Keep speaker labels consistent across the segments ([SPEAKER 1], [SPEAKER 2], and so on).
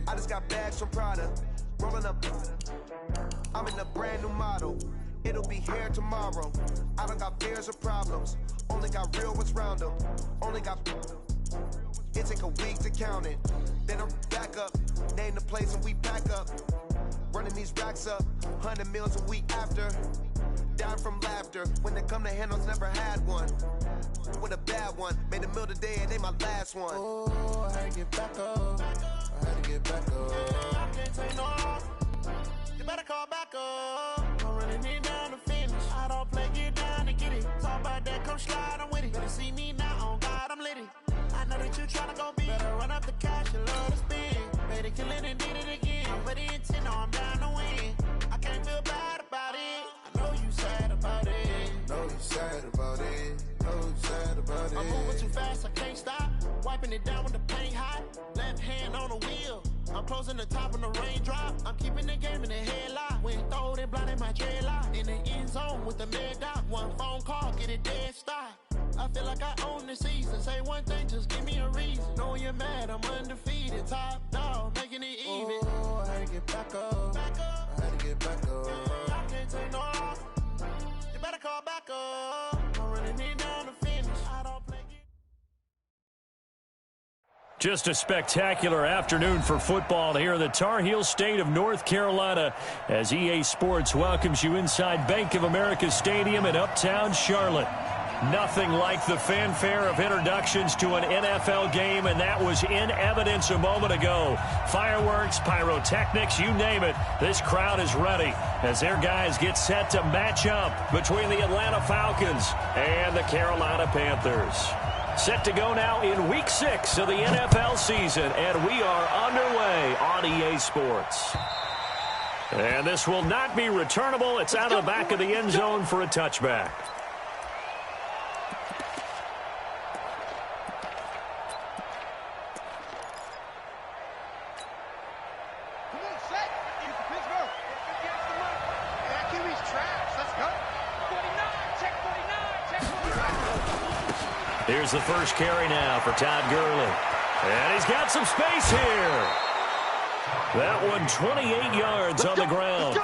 [SPEAKER 1] I just got bags from Prada, rolling up. I'm in a brand new model. It'll be here tomorrow. I don't got fears or problems. Only got real ones round them. Only got. It take a week to count it. Then I'm back up. Name the place and we pack up. Running these racks up. 100 meals a week after. Down from laughter. When they come to handles, never had one. With a bad one. Made a meal today and they my last one. Oh, I had to get back up. I had to get back up. I can't take no loss. You better call back up. I'm running it down to finish. I don't play, get down and get it. Talk about that, come slide, I'm with it. Better see me now, on God, I'm litty. I know that you tryna go big. Better run up the cash, you love to spin. Better kill it and did it again. But the intent, no, I'm down to win. I can't feel bad about it. I know you sad about it. Know you sad about it. Know you sad about it. I'm moving too fast, I can't stop. Wiping it down with the paint hot. Left hand on the wheel. I'm closing the top when the raindrop. I'm keeping the game in the headlock. When throwed it, blinded my dreadlock. In the end zone with the mad dot. One phone call, get it dead stop. I feel like I own the season. Say one thing, just give me a reason. Knowing you're mad, I'm undefeated. Top dog, making it even. Oh, I had to get back up. I had to get back up. I can't take no loss. You better call back up. I'm running it down to finish. I don't play.
[SPEAKER 2] Just a spectacular afternoon for football here in the Tar Heel state of North Carolina as EA Sports welcomes you inside Bank of America Stadium in Uptown Charlotte. Nothing like the fanfare of introductions to an NFL game, and that was in evidence a moment ago. Fireworks, pyrotechnics, you name it. This crowd is ready as their guys get set to match up between the Atlanta Falcons and the Carolina Panthers. Set to go now in Week 6 of the NFL season, and we are underway on EA Sports. And this will not be returnable. It's out of the back of the end zone for a touchback. Here's the first carry now for Todd Gurley. And he's got some space here. That one 28 yards on the ground.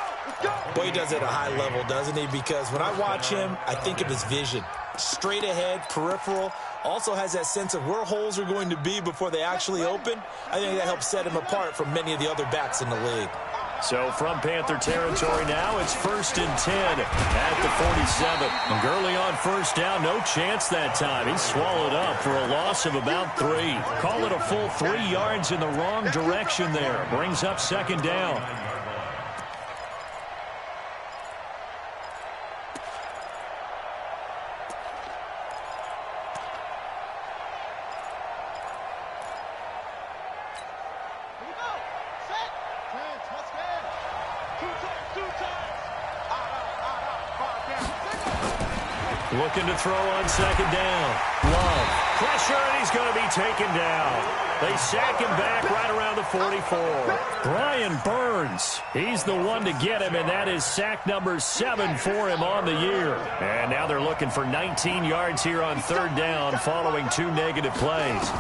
[SPEAKER 3] Boy, he does it at a high level, doesn't he? Because when I watch him, I think of his vision. Straight ahead, peripheral. Also has that sense of where holes are going to be before they actually open. I think that helps set him apart from many of the other backs in the league.
[SPEAKER 2] So from Panther territory now, it's 1st and 10 at the 47. And Gurley on first down, no chance that time. He's swallowed up for a loss of about 3. Call it a full 3 yards in the wrong direction there. Brings up 2nd down. Looking to throw on 2nd down. Love. Pressure, and he's going to be taken down. They sack him back right around the 44. Brian Burns, he's the one to get him, and that is sack number 7 for him on the year. And now they're looking for 19 yards here on 3rd down following 2 negative plays.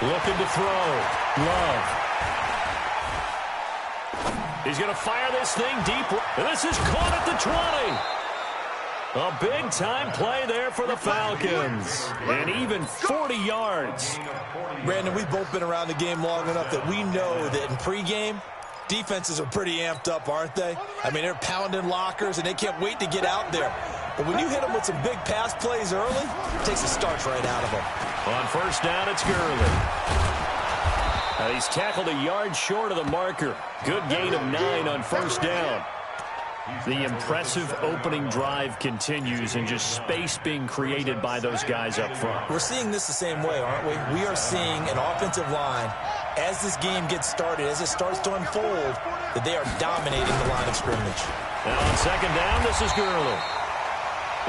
[SPEAKER 2] Looking to throw. Love. He's going to fire this thing deep. And this is caught at the 20. A big-time play there for the Falcons. And even 40 yards.
[SPEAKER 3] Brandon, we've both been around the game long enough that we know that in pregame, defenses are pretty amped up, aren't they? I mean, they're pounding lockers, and they can't wait to get out there. But when you hit them with some big pass plays early, it takes the starch right out of them.
[SPEAKER 2] On first down, it's Gurley. He's tackled a yard short of the marker. Good gain of 9 on first down. The impressive opening drive continues, and just space being created by those guys up front.
[SPEAKER 3] We're seeing this the same way, aren't we? We are seeing an offensive line, as this game gets started, as it starts to unfold, that they are dominating the line of scrimmage.
[SPEAKER 2] Now on second down, this is Gurley.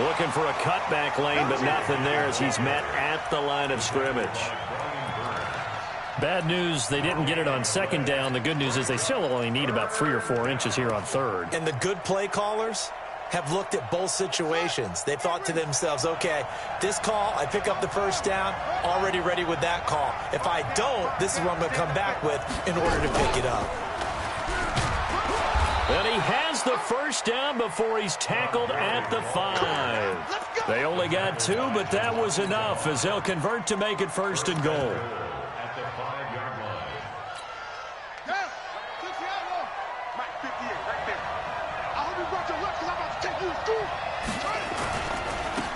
[SPEAKER 2] Looking for a cutback lane, but nothing there as he's met at the line of scrimmage. Bad news, they didn't get it on second down. The good news is they still only need about 3 or 4 inches here on third.
[SPEAKER 3] And the good play callers have looked at both situations. They thought to themselves, okay, this call, I pick up the first down, already ready with that call. If I don't, this is what I'm going to come back with in order to pick it up.
[SPEAKER 2] And he has the first down before he's tackled at the 5. They only got 2, but that was enough as they'll convert to make it first and goal.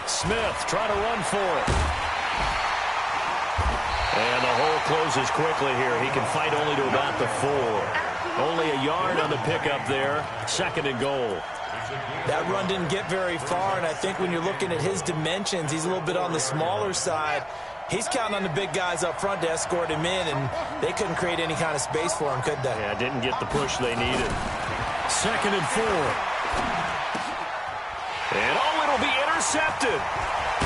[SPEAKER 2] Smith trying to run for it. And the hole closes quickly here. He can fight only to about the 4. Only a yard on the pickup there. Second and goal.
[SPEAKER 3] That run didn't get very far, and I think when you're looking at his dimensions, he's a little bit on the smaller side. He's counting on the big guys up front to escort him in, and they couldn't create any kind of space for him, could they?
[SPEAKER 2] Yeah, didn't get the push they needed. Second and 4. And oh, it'll be intercepted.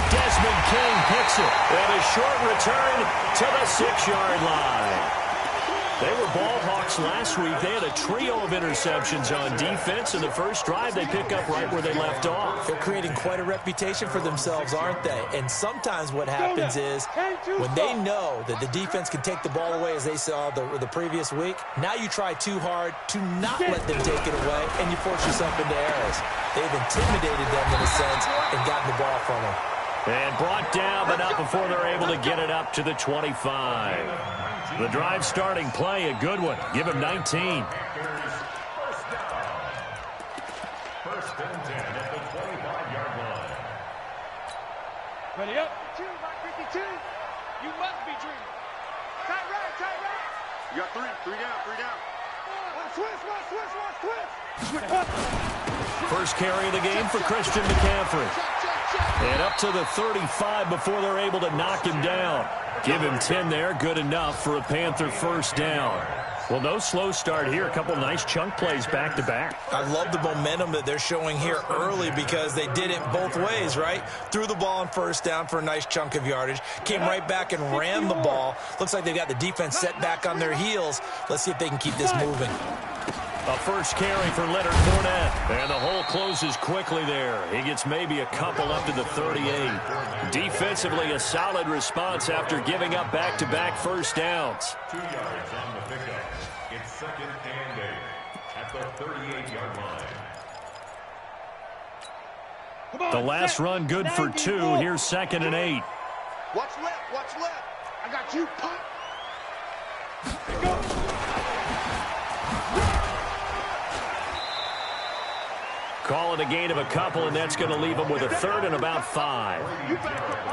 [SPEAKER 2] Desmond King picks it. And a short return to the 6-yard line. They were ball hawks last week. They had a trio of interceptions on defense. In the first drive, they pick up right where they left off.
[SPEAKER 3] They're creating quite a reputation for themselves, aren't they? And sometimes what happens is when they know that the defense can take the ball away, as they saw the previous week, now you try too hard to not let them take it away, and you force yourself into errors. They've intimidated them in a sense and gotten the ball from them.
[SPEAKER 2] And brought down, but not before they're able to get it up to the 25. The drive starting play, a good one. Give him 19.
[SPEAKER 4] First and 10 at the 25-yard line.
[SPEAKER 5] Ready up. 2, Mike 52. You must be dreaming. Tight right, tight right.
[SPEAKER 6] You got 3 down.
[SPEAKER 5] Switch.
[SPEAKER 2] First carry of the game for Christian McCaffrey. And up to the 35 before they're able to knock him down. Give him 10 there, good enough for a Panther first down. Well, no slow start here. A couple nice chunk plays back-to-back.
[SPEAKER 3] I love the momentum that they're showing here early because they did it both ways, right? Threw the ball on first down for a nice chunk of yardage. Came right back and ran the ball. Looks like they've got the defense set back on their heels. Let's see if they can keep this moving.
[SPEAKER 2] A first carry for Leonard Fournette. And the hole closes quickly there. He gets maybe a couple up to the 38. Defensively, a solid response after giving up back-to-back first downs.
[SPEAKER 4] 2 yards on the pickup. It's second and 8 at the 38-yard line.
[SPEAKER 2] The last run good for 2. Here's second and 8.
[SPEAKER 6] Watch left.
[SPEAKER 5] I got you. Pop.
[SPEAKER 2] Call it a gain of a couple, and that's going to leave them with a third and about 5.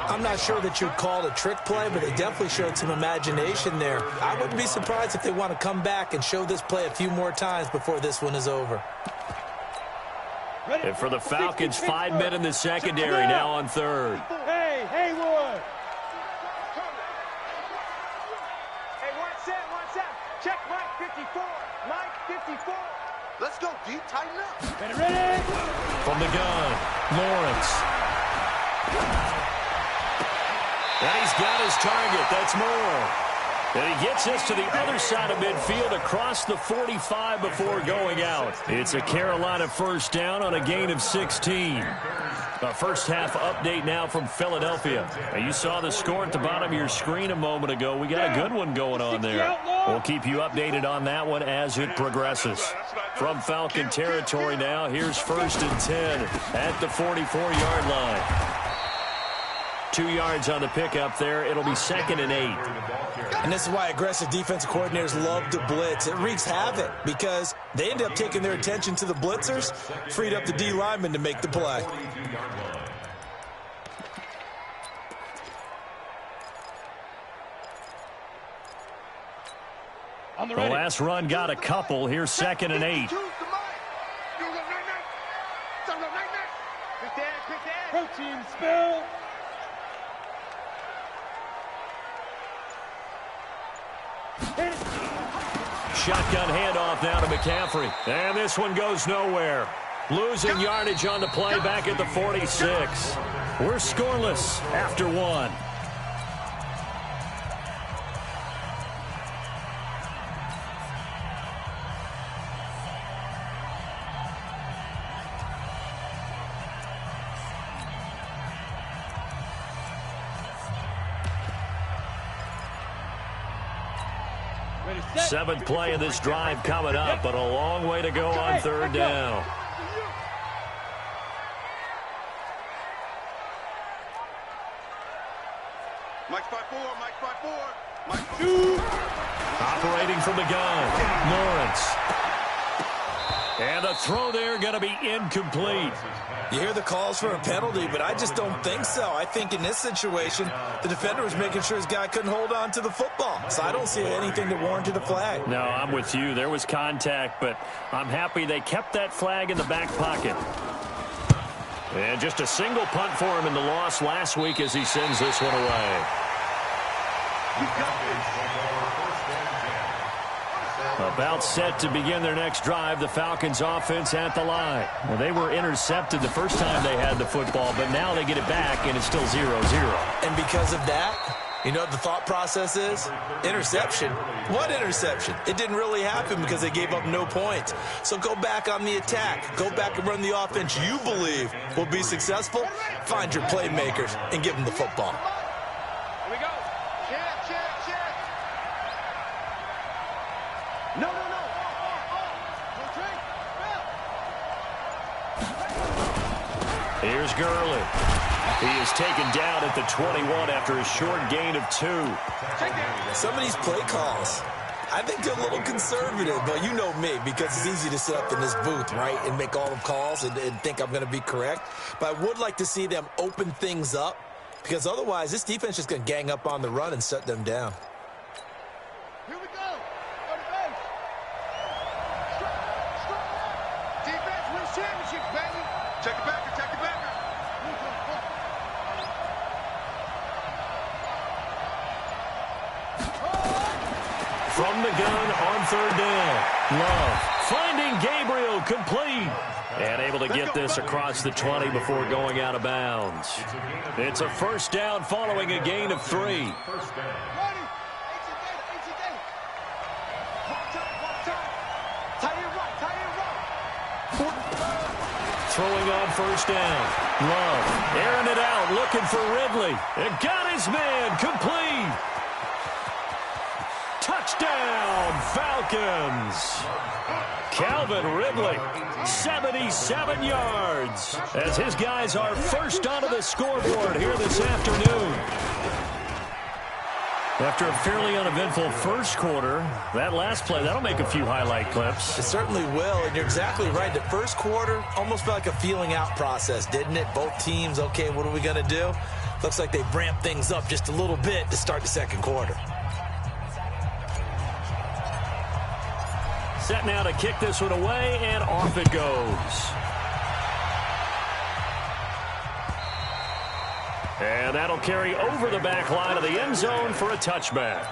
[SPEAKER 3] I'm not sure that you'd call it a trick play, but they definitely showed some imagination there. I wouldn't be surprised if they want to come back and show this play a few more times before this one is over.
[SPEAKER 2] And for the Falcons, 5 men in the secondary now on third.
[SPEAKER 5] Hey, Haywood.
[SPEAKER 7] Hey, one set. Check Mike 54. Mike 54.
[SPEAKER 6] Let's go deep, tighten up.
[SPEAKER 5] Ready?
[SPEAKER 2] From the gun, Lawrence. And he's got his target. That's Moore. And he gets us to the other side of midfield across the 45 before going out. It's a Carolina first down on a gain of 16. A first half update now from Philadelphia. Now, you saw the score at the bottom of your screen a moment ago. We got a good one going on there. We'll keep you updated on that one as it progresses. From Falcon territory now, here's first and 10 at the 44-yard line. 2 yards on the pickup there. It'll be 2nd and 8.
[SPEAKER 3] And this is why aggressive defensive coordinators love to blitz. It wreaks havoc because they end up taking their attention to the blitzers, freed up the D lineman to make the play.
[SPEAKER 2] The last run got a couple. Here's 2nd and 8.
[SPEAKER 5] Protein spill.
[SPEAKER 2] Shotgun handoff now to McCaffrey. And this one goes nowhere. Losing yardage on the play back at the 46. We're scoreless after 1. Seventh play of this drive coming up, but a long way to go on 3rd down.
[SPEAKER 6] Mike's 5-4, Mike's 5-4.
[SPEAKER 2] Operating from the gun, Lawrence. And the throw there going to be incomplete.
[SPEAKER 3] You hear the calls for a penalty, but I just don't think so. I think in this situation, the defender was making sure his guy couldn't hold on to the football. So I don't see anything to warrant a flag.
[SPEAKER 2] No, I'm with you. There was contact, but I'm happy they kept that flag in the back pocket. And just a single punt for him in the loss last week as he sends this one away. About set to begin their next drive, the Falcons offense at the line. Well, they were intercepted the first time they had the football, but now they get it back, and it's still 0-0.
[SPEAKER 3] And because of that, you know what the thought process is? Interception. What interception? It didn't really happen because they gave up no points. So go back on the attack. Go back and run the offense you believe will be successful. Find your playmakers and give them the football.
[SPEAKER 5] Here we go. Check. No.
[SPEAKER 2] Here's Gurley. He is taken down at the 21 after a short gain of 2.
[SPEAKER 3] Some of these play calls, I think they're a little conservative, but you know me, because it's easy to sit up in this booth, right, and make all the calls and think I'm going to be correct. But I would like to see them open things up, because otherwise this defense is just going to gang up on the run and shut them down.
[SPEAKER 5] Here we go. Go to base. Strong. Defense wins championships, baby.
[SPEAKER 6] Check it back.
[SPEAKER 2] From the gun on 3rd down. Love finding Gabriel complete. And able to get this across the 20 before going out of bounds. It's a 1st down following a gain of 3. Throwing on 1st down. Love airing it out, looking for Ridley. And got his man complete. Touchdown, Falcons. Calvin Ridley, 77 yards, as his guys are first onto the scoreboard here this afternoon. After a fairly uneventful first quarter, that last play, that'll make a few highlight clips.
[SPEAKER 3] It certainly will, and you're exactly right. The first quarter almost felt like a feeling out process, didn't it? Both teams, okay, what are we going to do? Looks like they ramped things up just a little bit to start the second quarter.
[SPEAKER 2] Set now to kick this one away, and off it goes. And that'll carry over the back line of the end zone for a touchback.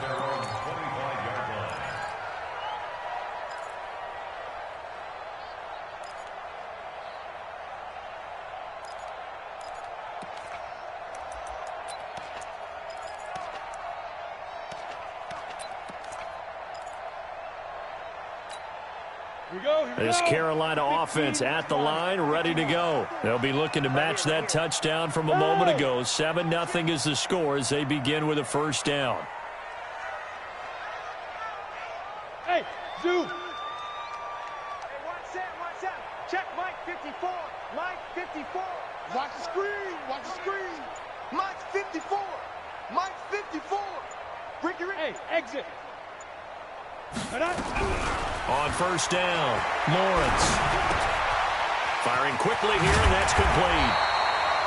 [SPEAKER 2] This Carolina offense at the line, ready to go. They'll be looking to match that touchdown from a moment ago. 7-0 is the score as they begin with a 1st down.
[SPEAKER 5] Hey, Zoo. Hey, watch out. Check Mike 54. Mike 54. Watch the screen.
[SPEAKER 1] Mike's 54. Mike's 54. Ricky.
[SPEAKER 5] Hey, exit.
[SPEAKER 2] On first down, Lawrence. Firing quickly here, and that's complete.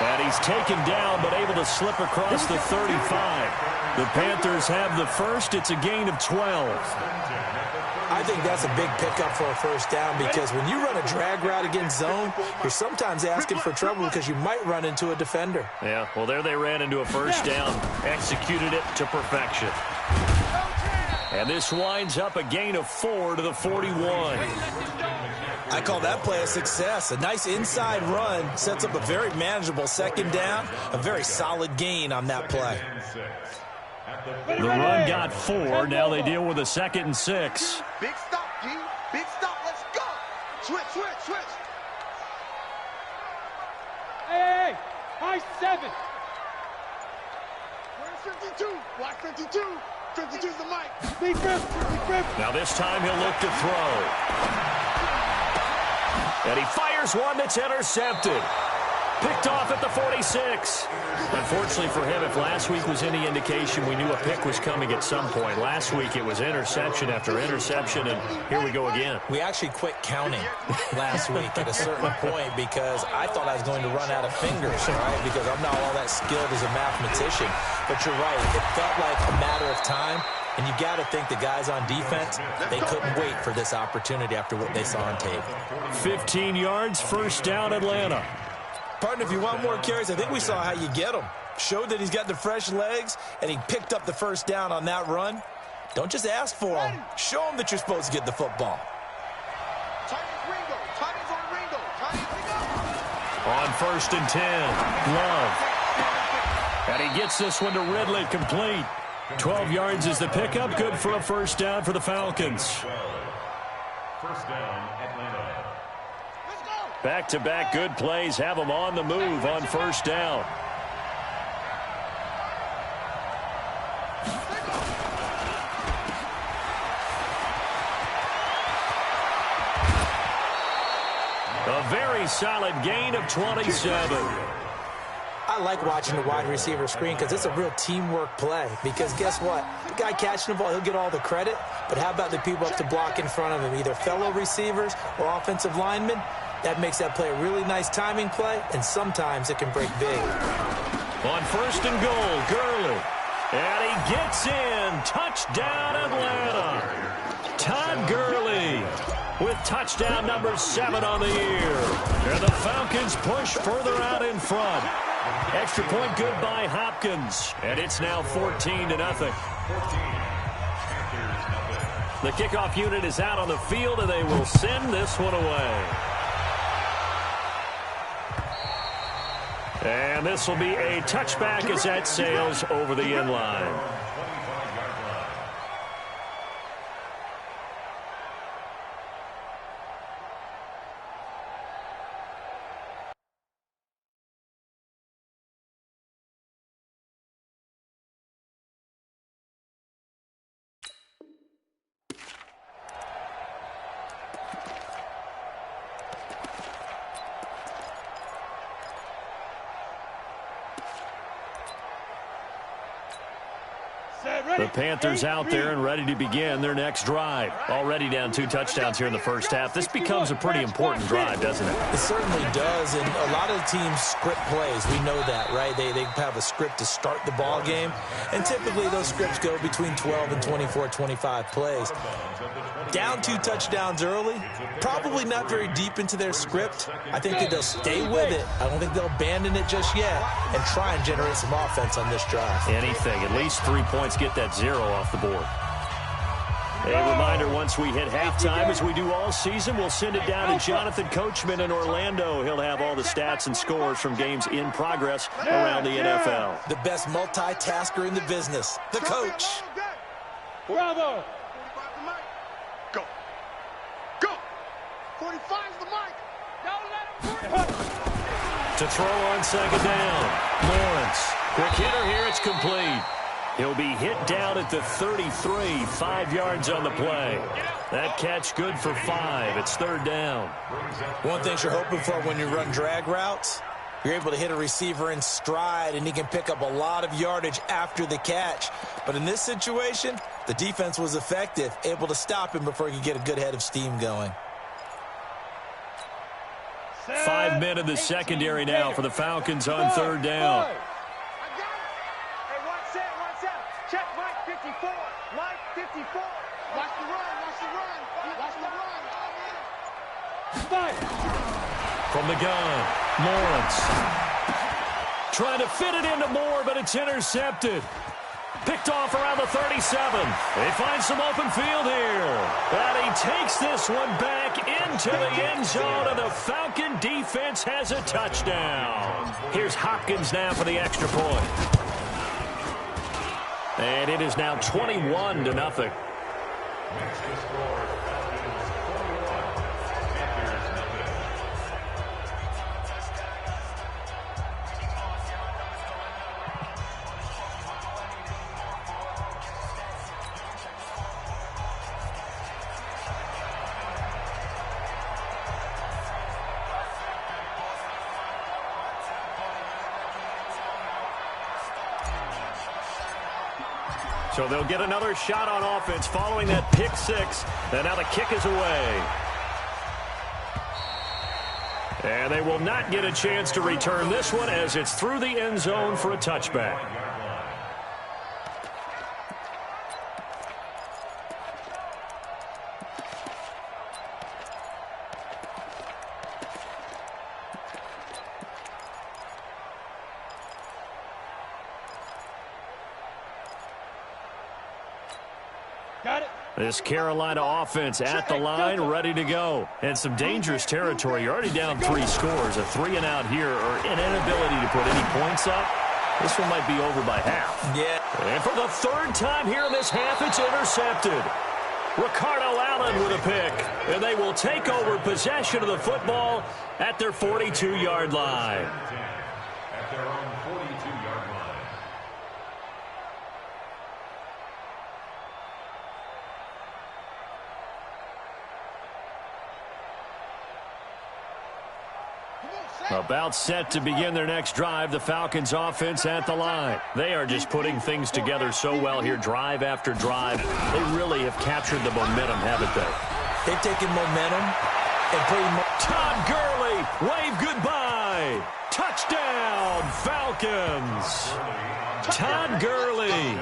[SPEAKER 2] And he's taken down, but able to slip across the 35. The Panthers have the first. It's a gain of 12.
[SPEAKER 3] I think that's a big pickup for a first down because when you run a drag route against zone, you're sometimes asking for trouble because you might run into a defender.
[SPEAKER 2] Yeah, well, there they ran into a first down, executed it to perfection. And this winds up a gain of 4 to the 41.
[SPEAKER 3] I call that play a success. A nice inside run sets up a very manageable second down, a very solid gain on that play.
[SPEAKER 2] The run got 4. Now they deal with a 2nd and 6.
[SPEAKER 1] Big stop, G. Big stop. Let's go. Switch, switch, switch.
[SPEAKER 5] Hey, high 7.
[SPEAKER 1] Where's 52? Watch 52. 52's the mic.
[SPEAKER 5] Big rip.
[SPEAKER 2] Now this time he'll look to throw. And he fires one that's intercepted. Picked off at the 46. Unfortunately for him, if last week was any indication, we knew a pick was coming at some point. Last week it was interception after interception, and here we go again.
[SPEAKER 3] We actually quit counting last week at a certain point because I thought I was going to run out of fingers, right? Because I'm not all that skilled as a mathematician. But you're right. It felt like a matter of time. And you got to think the guys on defense, they couldn't wait for this opportunity after what they saw on tape.
[SPEAKER 2] 15 yards, first down, Atlanta.
[SPEAKER 3] Partner, if you want more carries, I think we saw how you get him. Showed that he's got the fresh legs, and he picked up the first down on that run. Don't just ask for him. Show him that you're supposed to get the football.
[SPEAKER 2] On first and 10, Love. And he gets this one to Ridley, complete. 12 yards is the pickup, good for a first down for the Falcons.
[SPEAKER 4] First down, Atlanta.
[SPEAKER 2] Back-to-back good plays have them on the move on first down. A very solid gain of 27.
[SPEAKER 3] I like watching the wide receiver screen because it's a real teamwork play. Because guess what? The guy catching the ball, he'll get all the credit. But how about the people up to block in front of him, either fellow receivers or offensive linemen? That makes that play a really nice timing play, and sometimes it can break big.
[SPEAKER 2] On first and goal, Gurley. And he gets in. Touchdown, Atlanta. Todd Gurley with touchdown number 7 on the year. And the Falcons push further out in front. Extra point good by Hopkins. And it's now 14-0. The kickoff unit is out on the field, and they will send this one away. And this will be a touchback as that sails over the end line. The Panthers out there and ready to begin their next drive. Already down 2 touchdowns here in the first half. This becomes a pretty important drive, doesn't it?
[SPEAKER 3] It certainly does, and a lot of teams script plays. We know that, right? They have a script to start the ball game, and typically those scripts go between 12 and 24, 25 plays. Down 2 touchdowns early, probably not very deep into their script. I think that they'll stay with it. I don't think they'll abandon it just yet and try and generate some offense on this drive.
[SPEAKER 2] Anything, at least 3 points, get that 0 off the board. A reminder, once we hit halftime, as we do all season, we'll send it down to Jonathan Coachman in Orlando. He'll have all the stats and scores from games in progress around the NFL.
[SPEAKER 3] The best multitasker in the business, the coach.
[SPEAKER 5] Bravo.
[SPEAKER 1] 45's the mic. Go. Go. 45's the mic.
[SPEAKER 5] Don't let him.
[SPEAKER 2] To throw on second down, Lawrence. Quick hitter here, it's complete. He'll be hit down at the 33, 5 yards on the play. That catch good for 5. It's third down.
[SPEAKER 3] One thing you're hoping for when you run drag routes, You're able to hit a receiver in stride, and he can pick up a lot of yardage after the catch. But in this situation, the defense was effective, able to stop him before he could get a good head of steam going.
[SPEAKER 2] 5 men in the secondary now for the Falcons on third down.
[SPEAKER 7] Hey, one set. Check Mike 54. Mike 54.
[SPEAKER 5] Watch the run.
[SPEAKER 2] From the gun, Lawrence. Trying to fit it into Moore, but it's intercepted. Picked off around the 37. They find some open field here. And he takes this one back into the end zone, and the Falcon defense has a touchdown. Here's Hopkins now for the extra point. And it is now 21-0.
[SPEAKER 4] Next to score, Falcons 21, Panthers nothing.
[SPEAKER 2] So they'll get another shot on offense following that pick six. And now the kick is away. And they will not get a chance to return this one as it's through the end zone for a touchback.
[SPEAKER 5] Got it.
[SPEAKER 2] This Carolina offense at the line, ready to go. And some dangerous territory. You're already down 3 scores. A 3-and-out here, or an inability to put any points up. This one might be over by half.
[SPEAKER 3] Yeah.
[SPEAKER 2] And for the third time here in this half, it's intercepted. Ricardo Allen with a pick. And they will take over possession of the football at their 42-yard line.
[SPEAKER 4] At their own 42-yard line.
[SPEAKER 2] About set to begin their next drive, the Falcons offense at the line. They are just putting things together so well here, drive after drive. They really have captured the momentum, haven't they?
[SPEAKER 3] They've taken momentum and pretty much...
[SPEAKER 2] Todd Gurley, wave goodbye. Touchdown, Falcons. Todd Gurley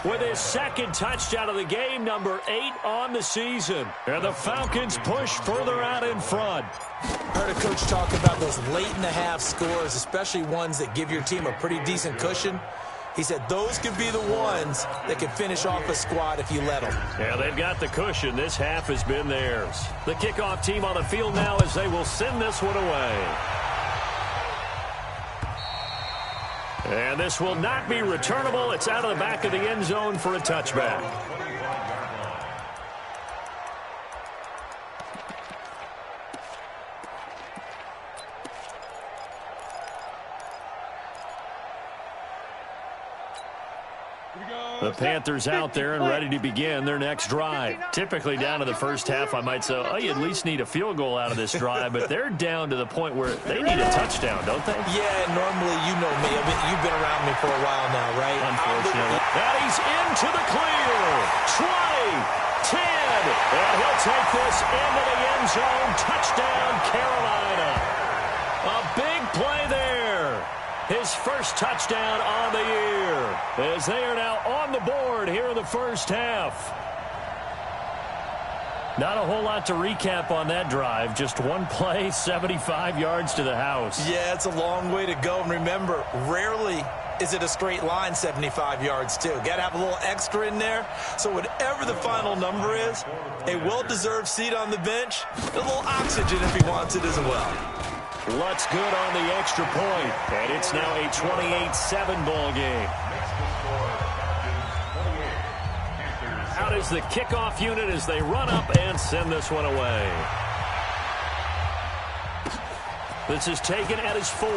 [SPEAKER 2] with his second touchdown of the game, number 8 on the season. And the Falcons push further out in front.
[SPEAKER 3] Heard a coach talk about those late-in-the-half scores, especially ones that give your team a pretty decent cushion. He said those could be the ones that can finish off a squad if you let them.
[SPEAKER 2] Yeah, they've got the cushion. This half has been theirs. The kickoff team on the field now as they will send this one away. And this will not be returnable. It's out of the back of the end zone for a touchback. The Panthers out there and ready to begin their next drive. Typically down to the first half, I might say, oh, you at least need a field goal out of this drive, but they're down to the point where they need a touchdown, don't they?
[SPEAKER 3] Yeah, normally, you know me. I mean, you've been around me for a while now, right?
[SPEAKER 2] Unfortunately. And he's into the clear. 20, 10, and he'll take this into the end zone. Touchdown, Carolina. A big play there. His first touchdown on the year, as they are now on the board here in the first half. Not a whole lot to recap on that drive. Just one play, 75 yards to the house.
[SPEAKER 3] Yeah, it's a long way to go. And remember, rarely is it a straight line 75 yards, too. Got to have a little extra in there. So whatever the final number is, a well-deserved seat on the bench, a little oxygen if he wants it as well.
[SPEAKER 2] Lutz good on the extra point, and it's now a 28-7 ball game. Out is the kickoff unit as they run up and send this one away. This is taken at his 4.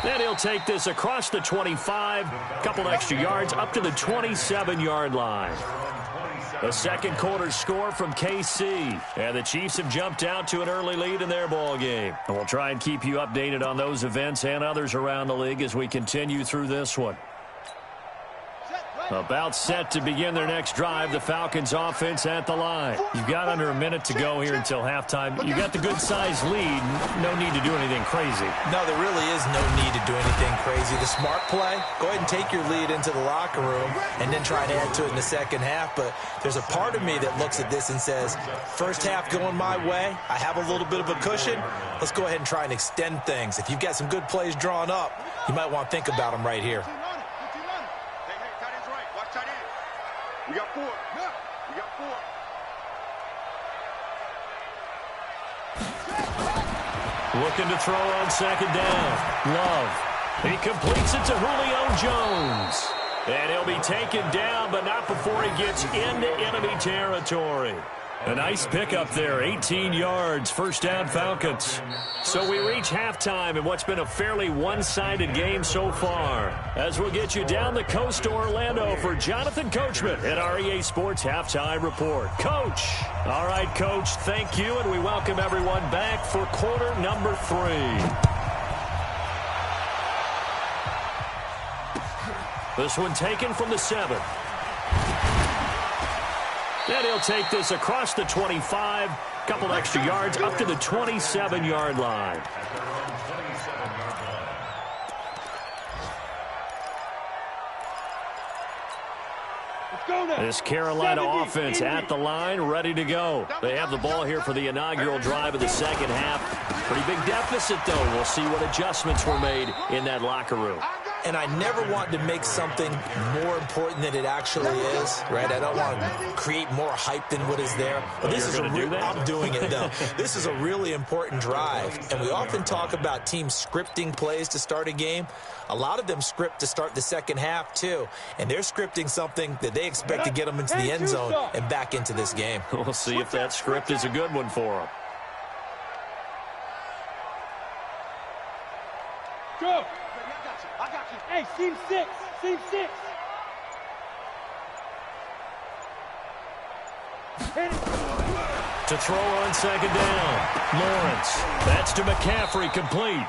[SPEAKER 2] And he'll take this across the 25, couple extra yards, up to the 27-yard line. The second quarter score from KC. And the Chiefs have jumped out to an early lead in their ball game. And we'll try and keep you updated on those events and others around the league as we continue through this one. About set to begin their next drive, the Falcons offense at the line. You've got under a minute to go here until halftime. You got the good-sized lead. No need to do anything crazy.
[SPEAKER 3] No, there really is no need to do anything crazy. The smart play, go ahead and take your lead into the locker room and then try to add to it in the second half. But there's a part of me that looks at this and says, first half going my way, I have a little bit of a cushion. Let's go ahead and try and extend things. If you've got some good plays drawn up, you might want to think about them right here.
[SPEAKER 6] We got 4. We got 4.
[SPEAKER 2] Looking to throw on second down. Love. He completes it to Julio Jones. And he'll be taken down, but not before he gets into enemy territory. A nice pickup there, 18 yards, first down Falcons. So we reach halftime in what's been a fairly one-sided game so far. As we'll get you down the coast to Orlando for Jonathan Coachman at our EA Sports Halftime Report. Coach. All right, Coach, thank you, and we welcome everyone back for quarter number 3. This one taken from the 7. And he'll take this across the 25, couple extra yards up to the 27-yard line. This Carolina offense at the line, ready to go. They have the ball here for the inaugural drive of the second half. Pretty big deficit, though. We'll see what adjustments were made in that locker room.
[SPEAKER 3] And I never want to make something more important than it actually is, right? I don't want to create more hype than what is there. But this is I'm doing it, though. This is a really important drive. And we often talk about teams scripting plays to start a game. A lot of them script to start the second half, too. And they're scripting something that they expect to get them into the end zone and back into this game.
[SPEAKER 2] We'll see if that script is a good one for them.
[SPEAKER 5] Go. I got you. Hey, seam 6. Seam 6.
[SPEAKER 2] To throw on second down. Lawrence. That's to McCaffrey, complete.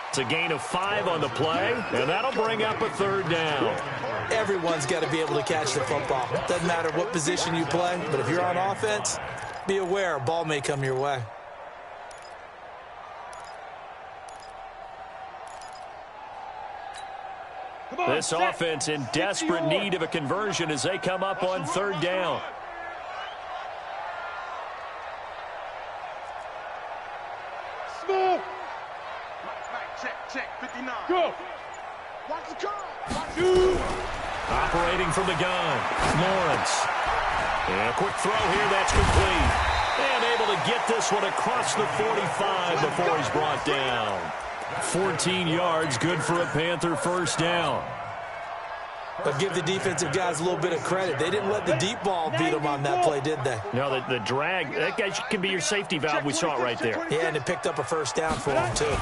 [SPEAKER 2] It's a gain of 5 on the play, and that'll bring up a third down.
[SPEAKER 3] Everyone's got to be able to catch the football. Doesn't matter what position you play, but if you're on offense, be aware a ball may come your way.
[SPEAKER 2] This offense in desperate need of a conversion as they come up on third down.
[SPEAKER 5] Smooth.
[SPEAKER 6] Check, 59.
[SPEAKER 5] Go.
[SPEAKER 6] Watch the car.
[SPEAKER 2] Operating from the gun, Lawrence. And a quick throw here, that's complete. And able to get this one across the 45 before he's brought down. 14 yards, good for a Panther first down.
[SPEAKER 3] But give the defensive guys a little bit of credit. They didn't let the deep ball beat them on that play, did they?
[SPEAKER 2] No, the drag, that guy can be your safety valve. We saw it right there.
[SPEAKER 3] Yeah, and it picked up a first down for them, too.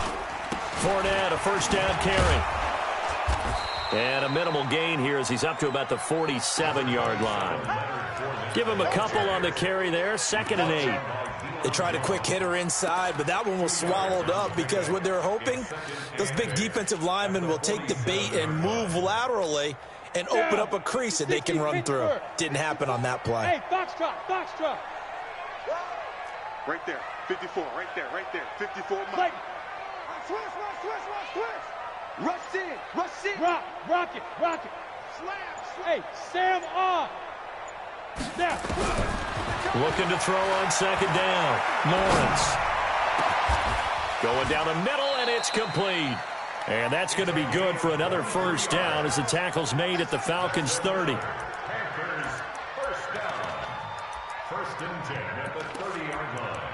[SPEAKER 2] Fournette, a first down carry. And a minimal gain here as he's up to about the 47-yard line. Give him a couple on the carry there, 2nd and 8.
[SPEAKER 3] They tried a quick hitter inside, but that one was swallowed up because what they're hoping, those big defensive linemen will take the bait and move laterally and open up a crease that they can run through. Didn't happen on that play.
[SPEAKER 5] Hey, box drop.
[SPEAKER 6] Right there, 54, right there, 54. Mike.
[SPEAKER 7] Switch. Rush in.
[SPEAKER 5] Rock it.
[SPEAKER 7] Slam.
[SPEAKER 5] Hey, Sam on. Now.
[SPEAKER 2] Looking to throw on second down. Lawrence. Going down the middle, and it's complete. And that's going to be good for another first down as the tackle's made at the Falcons' 30.
[SPEAKER 4] Panthers first down. 1st and 10 at the 30-yard line.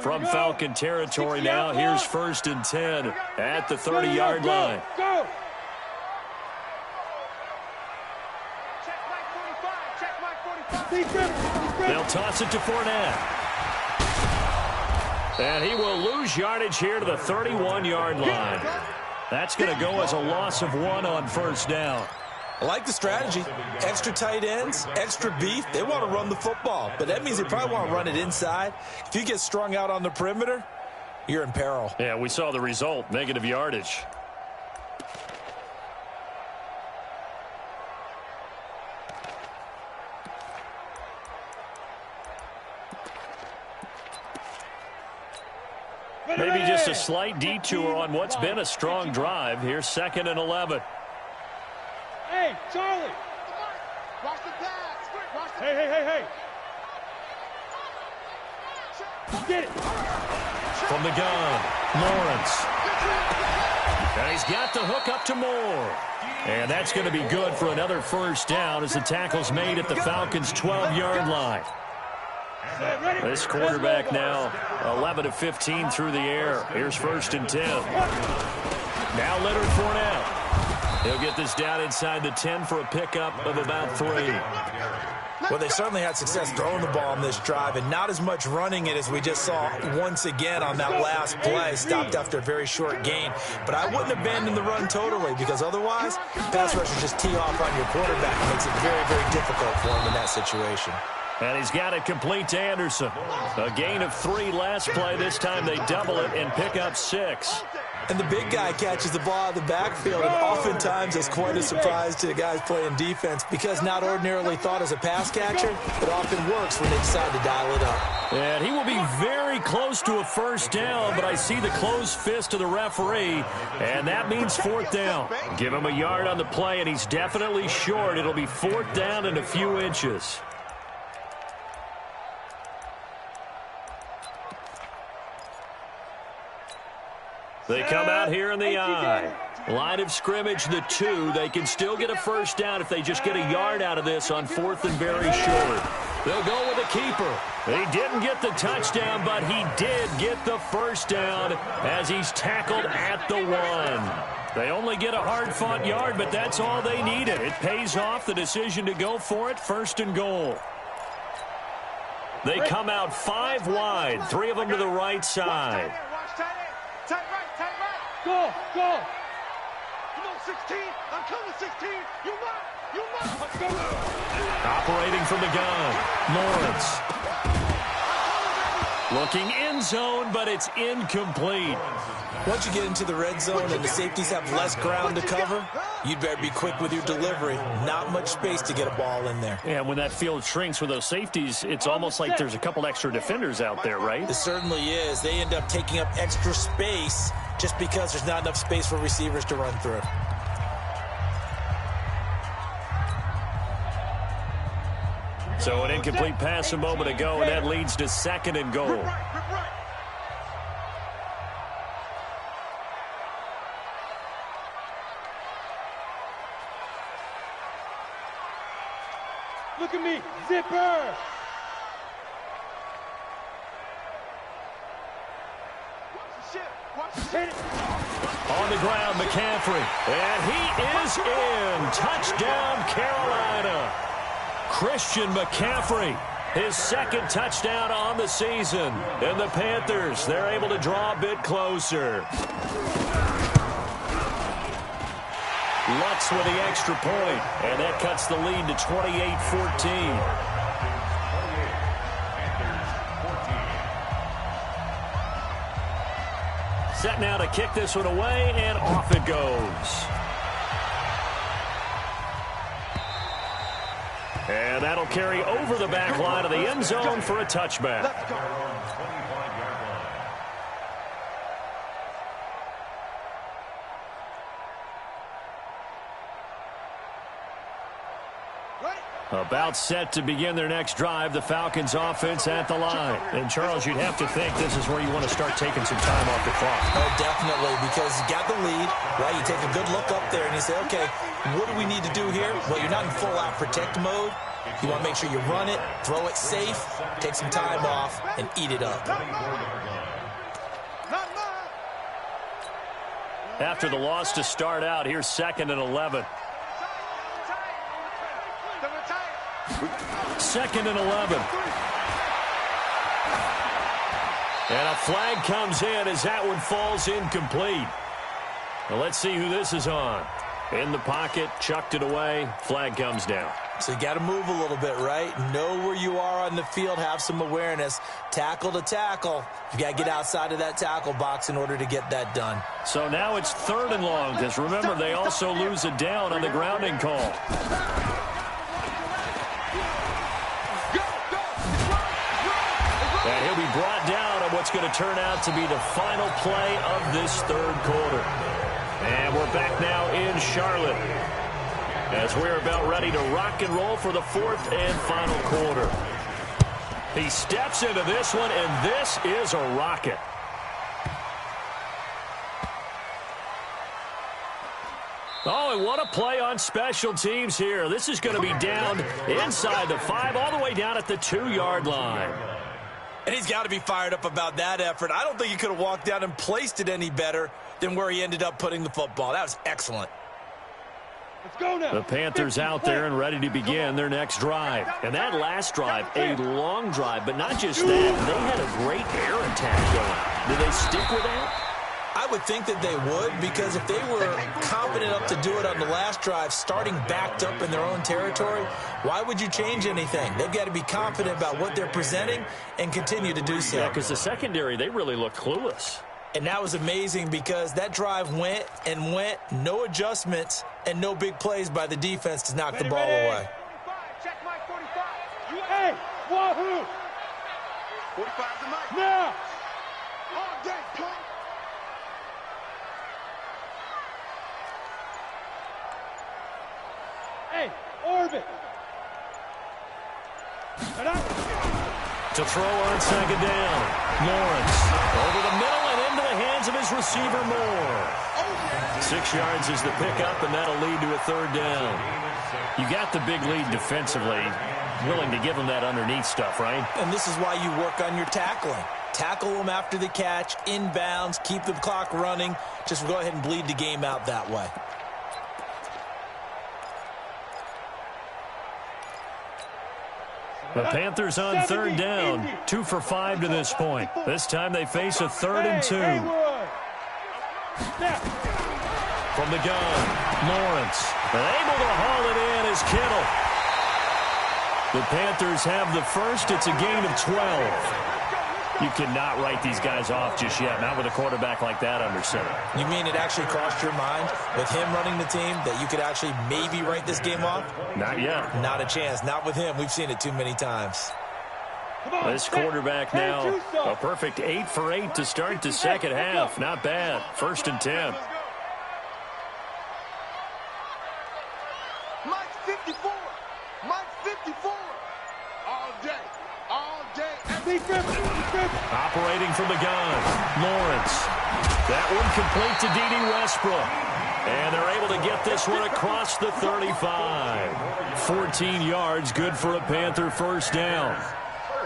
[SPEAKER 2] From Falcon territory now, here's 1st and 10 at the 30-yard line.
[SPEAKER 5] Go.
[SPEAKER 7] Check Mike 45.
[SPEAKER 2] They'll toss it to Fournette. And he will lose yardage here to the 31-yard line. That's going to go as a loss of 1 on first down.
[SPEAKER 3] I like the strategy. Extra tight ends, extra beef. They want to run the football, but that means they probably want to run it inside. If you get strung out on the perimeter, you're in peril.
[SPEAKER 2] Yeah, we saw the result, negative yardage. Maybe just a slight detour on what's been a strong drive. Here's 2nd and 11.
[SPEAKER 5] Hey, Charlie.
[SPEAKER 7] Watch the pass. Watch the
[SPEAKER 5] Hey. Get it.
[SPEAKER 2] From the gun, Lawrence. And he's got the hook up to Moore. And that's going to be good for another first down as the tackle's made at the Falcons' 12-yard line. This quarterback now 11 of 15 through the air. Here's 1st and 10. Now Leonard Fournette. He'll get this down inside the 10 for a pickup of about 3.
[SPEAKER 3] Well, they certainly had success throwing the ball on this drive, and not as much running it as we just saw once again on that last play. Stopped after a very short gain. But I wouldn't abandon the run totally, because otherwise, pass rushers just tee off on your quarterback. It makes it very, very difficult for him in that situation.
[SPEAKER 2] And he's got it complete to Anderson. A gain of 3 last play. This time they double it and pick up 6.
[SPEAKER 3] And the big guy catches the ball out of the backfield, and oftentimes it's quite a surprise to the guys playing defense, because not ordinarily thought as a pass catcher, it often works when they decide to dial it up.
[SPEAKER 2] And he will be very close to a first down, but I see the closed fist of the referee, and that means 4th down. Give him a yard on the play, and he's definitely short. It'll be 4th down and a few inches. They come out here in the I. Line of scrimmage, the 2. They can still get a first down if they just get a yard out of this on 4th and very short. They'll go with a keeper. He didn't get the touchdown, but he did get the first down as he's tackled at the 1. They only get a hard-fought yard, but that's all they needed. It pays off the decision to go for it, 1st and goal. They come out 5 wide, 3 of them to the right side.
[SPEAKER 5] Go.
[SPEAKER 7] You know 16. I'm coming 16. You want.
[SPEAKER 2] Operating from the gun, Lawrence. Looking end zone, but it's incomplete.
[SPEAKER 3] Once you get into the red zone and the safeties have less ground to cover, you'd better be quick with your delivery. Not much space to get a ball in there.
[SPEAKER 2] Yeah, when that field shrinks with those safeties, it's almost like there's a couple extra defenders out there, right?
[SPEAKER 3] It certainly is. They end up taking up extra space just because there's not enough space for receivers to run through.
[SPEAKER 2] So an incomplete pass a moment ago, and that leads to 2nd and goal.
[SPEAKER 5] Look at me, zipper.
[SPEAKER 2] On the ground, McCaffrey. And he is in. Touchdown, Carolina. Christian McCaffrey, his 2nd touchdown on the season. And the Panthers, they're able to draw a bit closer. Lutz with the extra point, and that cuts the lead to 28-14. Set now to kick this one away, and off it goes. And that'll carry over the back line of the end zone for a touchback. About set to begin their next drive, the Falcons offense at the line. And, Charles, you'd have to think this is where you want to start taking some time off the clock.
[SPEAKER 3] Oh, definitely, because you got the lead, right? You take a good look up there and you say, okay, what do we need to do here? Well, you're not in full-out protect mode. You want to make sure you run it, throw it safe, take some time off, and eat it up.
[SPEAKER 2] After the loss to start out, here's 2nd and 11. 2nd and 11. And a flag comes in as that one falls incomplete. Well, let's see who this is on. In the pocket, chucked it away, flag comes down.
[SPEAKER 3] So you got to move a little bit, right? Know where you are on the field, have some awareness. Tackle to tackle. You got to get outside of that tackle box in order to get that done.
[SPEAKER 2] So now it's 3rd and long, because remember, they also lose a down on the grounding call. And he'll be brought down on what's going to turn out to be the final play of this 3rd quarter. And we're back now in Charlotte as we're about ready to rock and roll for the 4th and final quarter. He steps into this one, and this is a rocket. Oh, and what a play on special teams here. This is going to be down inside the 5, all the way down at the 2-yard line.
[SPEAKER 3] And he's got to be fired up about that effort. I don't think he could have walked down and placed it any better than where he ended up putting the football. That was excellent.
[SPEAKER 5] Let's go now.
[SPEAKER 2] The Panthers out there and ready to begin their next drive. And that last drive, a long drive, but not just that. They had a great air attack going. Did they stick with that?
[SPEAKER 3] I would think that they would, because if they were confident enough to do it on the last drive, starting backed up in their own territory, why would you change anything? They've got to be confident about what they're presenting and continue to do so.
[SPEAKER 2] Yeah, because the secondary, they really looked clueless.
[SPEAKER 3] And that was amazing because that drive went and went, no adjustments, and no big plays by the defense to knock the ball away.
[SPEAKER 7] 45, check Mike 45.
[SPEAKER 5] Hey, wahoo!
[SPEAKER 6] 45 to Mike.
[SPEAKER 5] Now!
[SPEAKER 6] All day, punk.
[SPEAKER 5] Hey, orbit!
[SPEAKER 2] To throw on 2nd down. Lawrence over the middle and into the hands of his receiver, Moore. 6 yards is the pickup, and that'll lead to a 3rd down. You got the big lead defensively. Willing to give them that underneath stuff, right?
[SPEAKER 3] And this is why you work on your tackling. Tackle them after the catch, inbounds, keep the clock running. Just go ahead and bleed the game out that way.
[SPEAKER 2] The Panthers on 3rd down. 2 for 5 to this point. This time they face a 3rd and 2. From the gun, Lawrence. Able to haul it in is Kittle. The Panthers have the first. It's a gain of 12. You cannot write these guys off just yet, not with a quarterback like that under center.
[SPEAKER 3] You mean it actually crossed your mind with him running the team that you could actually maybe write this game off?
[SPEAKER 2] Not yet.
[SPEAKER 3] Not a chance. Not with him. We've seen it too many times.
[SPEAKER 2] This quarterback now, a perfect 8 for 8 to start the second half. Not bad. 1st and 10.
[SPEAKER 6] Mike 54. Mike 54. All day. All day.
[SPEAKER 2] Operating from the gun, Lawrence. That one complete to D.D. Westbrook. And they're able to get this one across the 35. 14 yards, good for a Panther 1st down.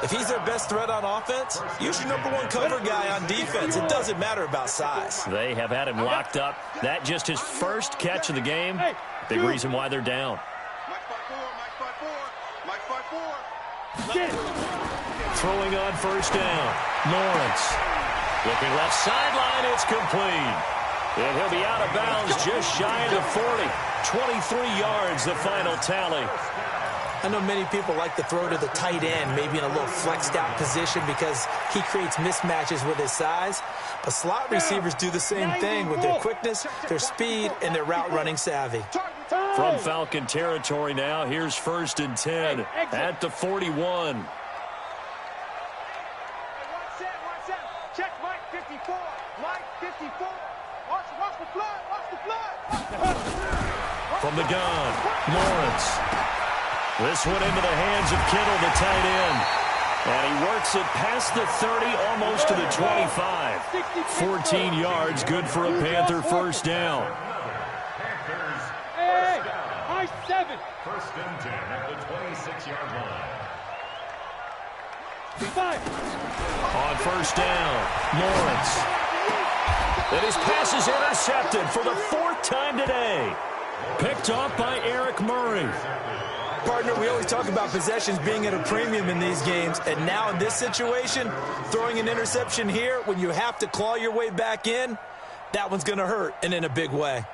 [SPEAKER 3] If he's their best threat on offense, use your #1 cover guy on defense. It doesn't matter about size.
[SPEAKER 2] They have had him locked up. That just his first catch of the game. Big reason why they're down.
[SPEAKER 6] Mike 54. Mike 54. Mike 54.
[SPEAKER 2] Throwing on 1st down, Lawrence. Looking left sideline, it's complete. And he'll be out of bounds just shy of the 40. 23 yards, the final tally.
[SPEAKER 3] I know many people like to throw to the tight end, maybe in a little flexed out position because he creates mismatches with his size. But slot receivers do the same thing with their quickness, their speed, and their route running savvy.
[SPEAKER 2] From Falcon territory now, here's 1st and 10 at the 41.
[SPEAKER 7] Check Mike 54. Mike 54. Watch the flood. Watch the flood.
[SPEAKER 2] From the gun, Lawrence. This one into the hands of Kittle, the tight end. And he works it past the 30, almost to the 25. 14 yards, good for a Panther 1st down.
[SPEAKER 5] Hey, high 7.
[SPEAKER 4] 1st and 10 at the 26-yard line.
[SPEAKER 5] 5.
[SPEAKER 2] On 1st down, Lawrence. And his pass is intercepted for the 4th time today. Picked off by Eric Murray.
[SPEAKER 3] partner, we always talk about possessions being at a premium in these games, and now in this situation, throwing an interception here when you have to claw your way back in, that one's going to hurt, and in a big way.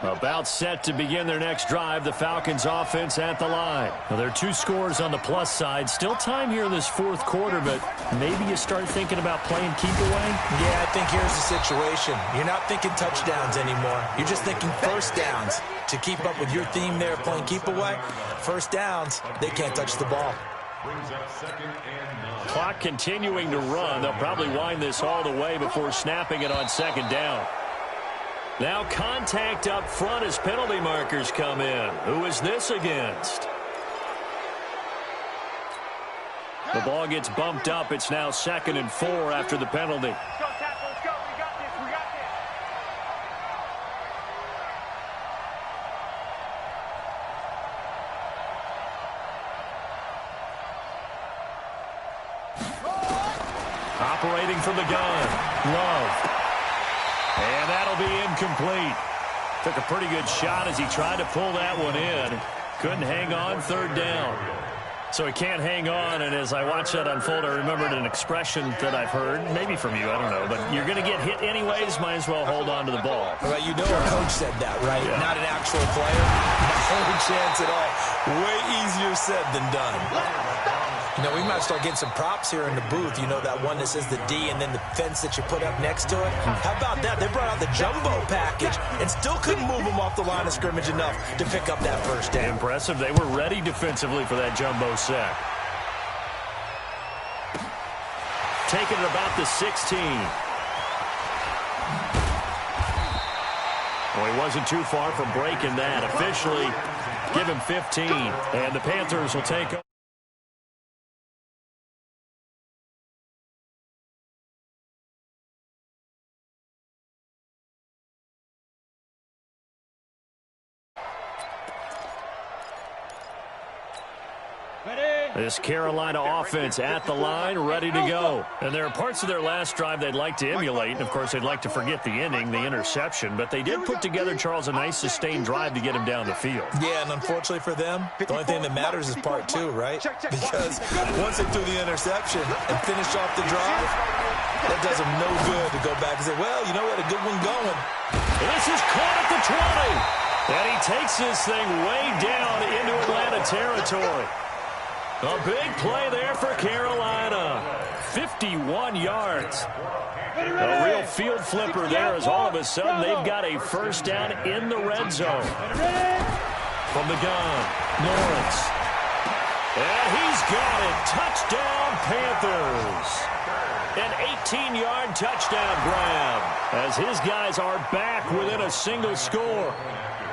[SPEAKER 2] About set to begin their next drive, the Falcons offense at the line. Now, there are 2 scores on the plus side. Still time here in this fourth quarter, but maybe you start thinking about playing keep away?
[SPEAKER 3] Yeah, I think here's the situation. You're not thinking touchdowns anymore. You're just thinking first downs. To keep up with your theme there, playing keep away, first downs, they can't touch the ball.
[SPEAKER 2] Clock continuing to run. They'll probably wind this all the way before snapping it on second down. Now contact up front as penalty markers come in. Who is this against? The ball gets bumped up. It's now 2nd and 4 after the penalty.
[SPEAKER 7] Let's go, tackle. Let's go. We got this. We got this.
[SPEAKER 2] Operating from the gun. Love. And that'll be incomplete. Took a pretty good shot as he tried to pull that one in. Couldn't hang on, 3rd down. So he can't hang on, and as I watched that unfold, I remembered an expression that I've heard, maybe from you, I don't know, but you're going to get hit anyways, might as well hold on to the ball.
[SPEAKER 3] Well, you know our coach said that, right? Yeah. Not an actual player. No chance at all. Way easier said than done. You know, we might start getting some props here in the booth. You know, that one that says the D and then the fence that you put up next to it? How about that? They brought out the jumbo package and still couldn't move them off the line of scrimmage enough to pick up that first down.
[SPEAKER 2] Impressive. They were ready defensively for that jumbo sack. Taking it about the 16. Well, he wasn't too far from breaking that. Officially, give him 15. And the Panthers will take over. This Carolina offense at the line, ready to go. And there are parts of their last drive they'd like to emulate. And, of course, they'd like to forget the ending, the interception. But they did put together, Charles, a nice sustained drive to get him down the field.
[SPEAKER 3] Yeah, and unfortunately for them, the only thing that matters is part 2, right? Because once they threw the interception and finished off the drive, that does them no good to go back and say, well, you know, we had a good one going.
[SPEAKER 2] This is caught at the 20. And he takes this thing way down into Atlanta territory. A big play there for Carolina. 51 yards. A real field flipper there as all of a sudden they've got a first down in the red zone. From the gun, Lawrence. And he's got it. Touchdown, Panthers. An 18-yard touchdown grab as his guys are back within a single score.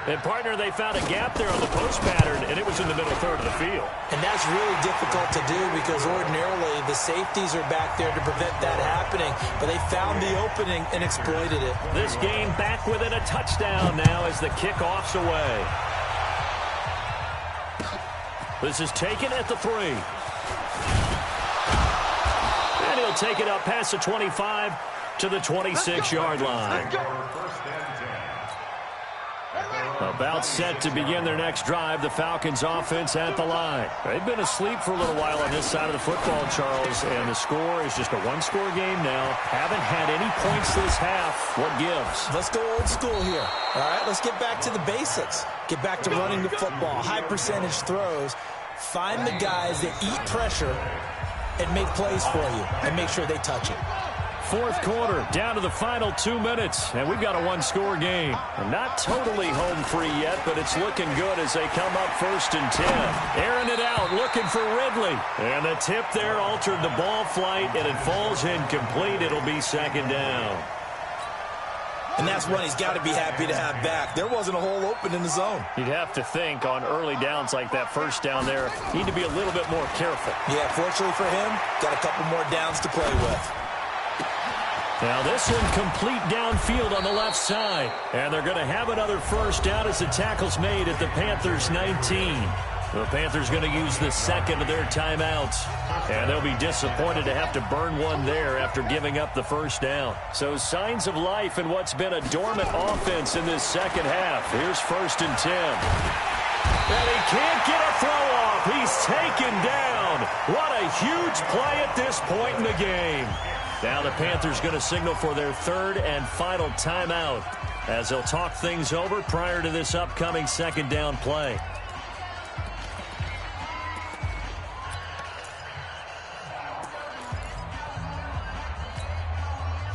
[SPEAKER 2] And, partner, they found a gap there on the post pattern, and it was in the middle third of the field.
[SPEAKER 3] And that's really difficult to do because ordinarily the safeties are back there to prevent that happening. But they found the opening and exploited it.
[SPEAKER 2] This game back within a touchdown now as the kickoff's away. This is taken at the 3. And he'll take it up past the 25 to the 26-yard line. About set to begin their next drive, the Falcons offense at the line. They've been asleep for a little while on this side of the football, Charles, and the score is just a one-score game now. Haven't had any points this half. What gives?
[SPEAKER 3] Let's go old school here. All right, let's get back to the basics. Get back to running the football, high percentage throws. Find the guys that eat pressure and make plays for you and make sure they touch it.
[SPEAKER 2] Fourth quarter, down to the final 2 minutes, and we've got a one-score game. Not totally home free yet, but it's looking good as they come up 1st and 10. Airing it out, looking for Ridley. And the tip there altered the ball flight, and it falls incomplete. It'll be 2nd down.
[SPEAKER 3] And that's one he's got to be happy to have back. There wasn't a hole open in the zone.
[SPEAKER 2] You'd have to think on early downs like that first down there, need to be a little bit more careful.
[SPEAKER 3] Yeah, fortunately for him, got a couple more downs to play with.
[SPEAKER 2] Now this one complete downfield on the left side. And they're going to have another first down as the tackle's made at the Panthers' 19. The Panthers going to use the second of their timeouts. And they'll be disappointed to have to burn one there after giving up the first down. So signs of life in what's been a dormant offense in this second half. Here's 1st and 10. And he can't get a throw off. He's taken down. What a huge play at this point in the game. Now the Panthers going to signal for their third and final timeout as they'll talk things over prior to this upcoming second down play.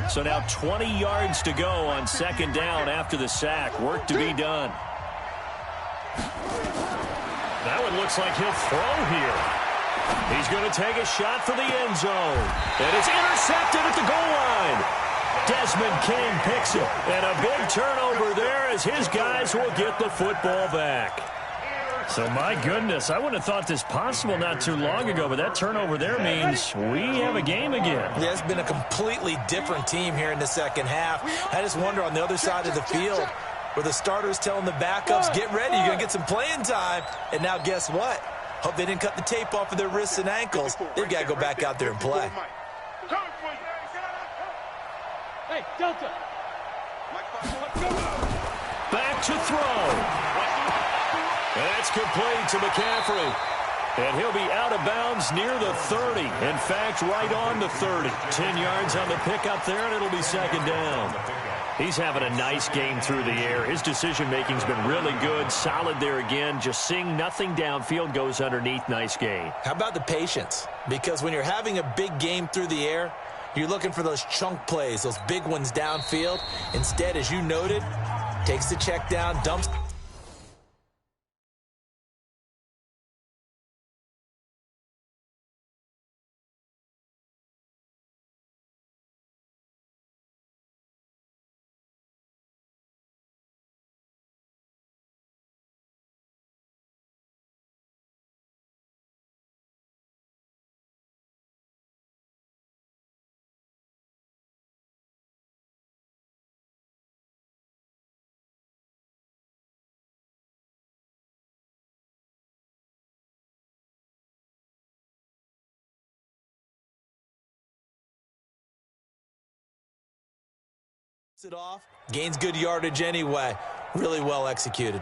[SPEAKER 2] So now 20 yards to go on second down after the sack. Work to be done. That one looks like he'll throw here. He's going to take a shot for the end zone. And it's intercepted at the goal line. Desmond King picks it. And a big turnover there as his guys will get the football back. So, my goodness, I wouldn't have thought this possible not too long ago, but that turnover there means we have a game again.
[SPEAKER 3] Yeah, it's been a completely different team here in the second half. I just wonder on the other side of the field where the starters telling the backups, get ready, you're going to get some playing time. And now guess what? Hope they didn't cut the tape off of their wrists and ankles. They've got to go back out there and play.
[SPEAKER 5] Hey, Delta.
[SPEAKER 2] Back to throw. That's complete to McCaffrey. And he'll be out of bounds near the 30. In fact, right on the 30. 10 yards on the pickup there, and it'll be second down. He's having a nice game through the air. His decision-making's been really good. Solid there again. Just seeing nothing downfield goes underneath. Nice game.
[SPEAKER 3] How about the patience? Because when you're having a big game through the air, you're looking for those chunk plays, those big ones downfield. Instead, as you noted, takes the check down, dumps. It off, gains good yardage anyway. Really well executed.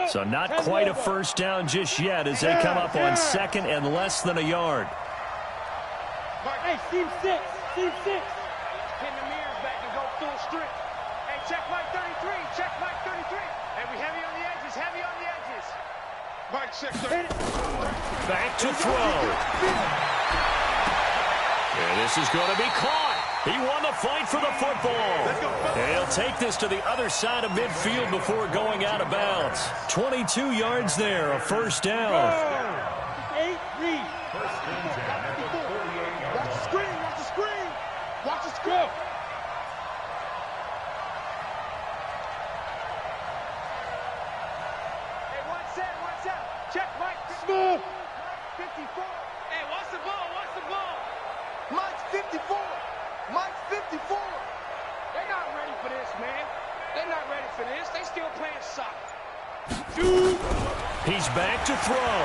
[SPEAKER 2] So not quite a first down just yet as they come up on second and less than a yard.
[SPEAKER 7] Hey, team 6, team 6. Pin the mirrors back and go full strength. Hey, check Mike 33, check Mike 33. And we heavy on the edges, heavy on the edges. Mike 6,
[SPEAKER 2] back to throw. And this is going to be caught. He won the fight for the football. And he'll take this to the other side of midfield before going out of bounds. 22 yards there, a first down.
[SPEAKER 7] 8, read. Watch the screen, watch the screen. Watch the screen. Hey, one set. Check Mike. Smooth. 54. Hey, watch the ball, watch the ball. Mike's 54. Mike's 54. They're not ready for this, man. They're not ready for this. They still playing soccer.
[SPEAKER 2] He's back to throw.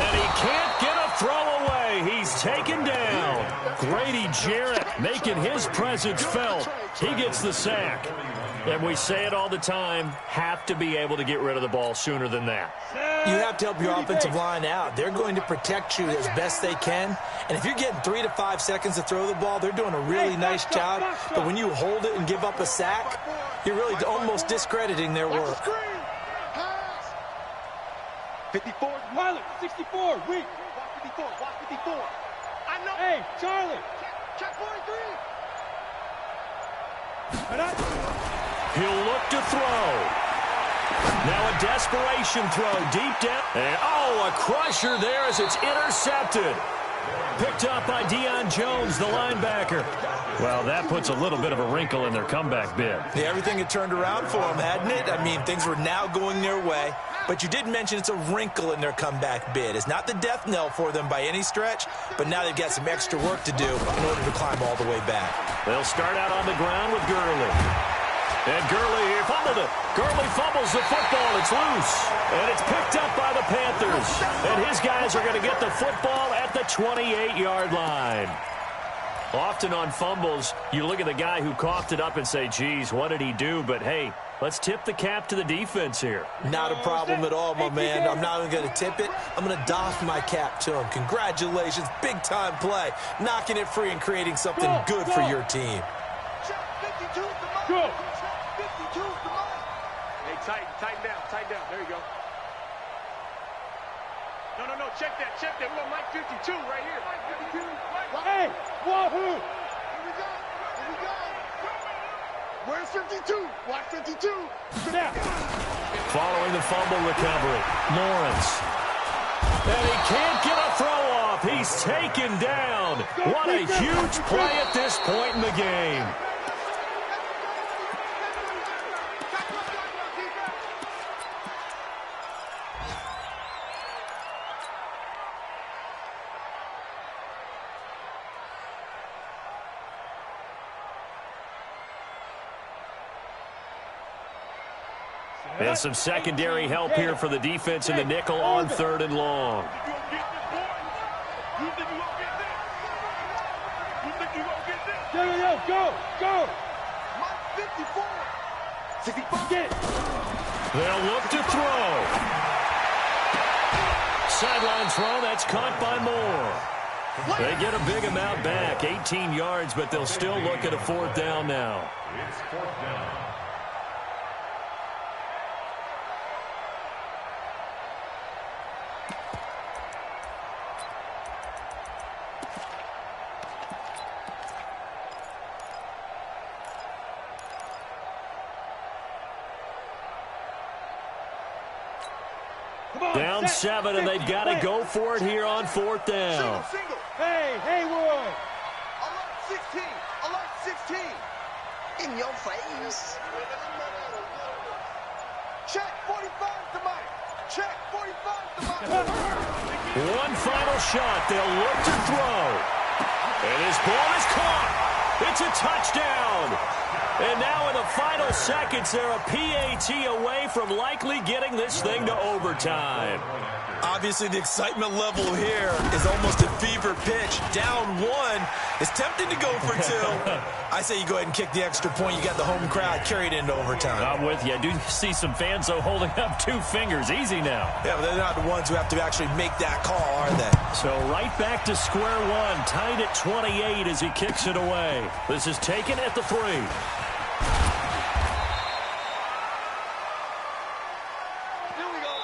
[SPEAKER 2] And he can't get a throw away. He's taken down. Grady Jarrett making his presence felt. He gets the sack. And we say it all the time, have to be able to get rid of the ball sooner than that.
[SPEAKER 3] You have to help your offensive line out. They're going to protect you as best they can. And if you're getting 3 to 5 seconds to throw the ball, they're doing a really nice job. But when you hold it and give up a sack, you're really almost discrediting their work.
[SPEAKER 7] 54, Pilot, 64, weak. Watch 54, watch 54. I know. Hey, Charlie. Check 43.
[SPEAKER 2] He'll look to throw. Now a desperation throw deep down. And a crusher there as it's intercepted. Picked up by Deion Jones, the linebacker. Well, that puts a little bit of a wrinkle in their comeback bid.
[SPEAKER 3] Yeah, everything had turned around for them, hadn't it? I mean, things were now going their way. But you did mention it's a wrinkle in their comeback bid. It's not the death knell for them by any stretch, but now they've got some extra work to do in order to climb all the way back.
[SPEAKER 2] They'll start out on the ground with Gurley. And Gurley here fumbled it. Gurley fumbles the football. It's loose. And it's picked up by the Panthers. is. And his guys are going to get the football at the 28-yard line. Often on fumbles, you look at the guy who coughed it up and say, geez, what did he do? But, hey, let's tip the cap to the defense here.
[SPEAKER 3] Not a problem at all, my man. I'm not even going to tip it. I'm going to doff my cap to him. Congratulations. Big-time play. Knocking it free and creating something good for your team.
[SPEAKER 7] Go. Hey, tighten down. There you go. No, check that. We got Mike 52 right here. Mike 52.
[SPEAKER 5] Hey, wahoo!
[SPEAKER 6] Here we go. Where's 52? Watch 52.
[SPEAKER 5] Now.
[SPEAKER 2] Following the fumble recovery, Lawrence. And he can't get a throw off. He's taken down. What a huge play at this point in the game. And some secondary help here for the defense in the nickel on 3rd and long.
[SPEAKER 5] Go.
[SPEAKER 6] Mike 54.
[SPEAKER 5] 65. Get it.
[SPEAKER 2] They'll look to throw. Sideline throw, that's caught by Moore. They get a big amount back, 18 yards, but they'll still look at a 4th down now.
[SPEAKER 4] It's 4th down.
[SPEAKER 2] Down 7, and they've got to go for it here on 4th down.
[SPEAKER 6] Single.
[SPEAKER 5] Hey, Haywood.
[SPEAKER 6] Alert 16. In your face. Check 45 to Mike. Check 45 to Mike.
[SPEAKER 2] One final shot. They'll look to throw. And his ball is caught. It's a touchdown. And now in the final seconds, they're a PAT away from likely getting this thing to overtime.
[SPEAKER 3] Obviously, the excitement level here is almost at fever pitch. Down 1. It's tempting to go for 2. I say you go ahead and kick the extra point. You got the home crowd carried into overtime.
[SPEAKER 2] I'm with you. I do see some fans, though, holding up 2 fingers. Easy now.
[SPEAKER 3] Yeah, but they're not the ones who have to actually make that call, are they?
[SPEAKER 2] So right back to square one. Tied at 28 as he kicks it away. This is taken at the 3.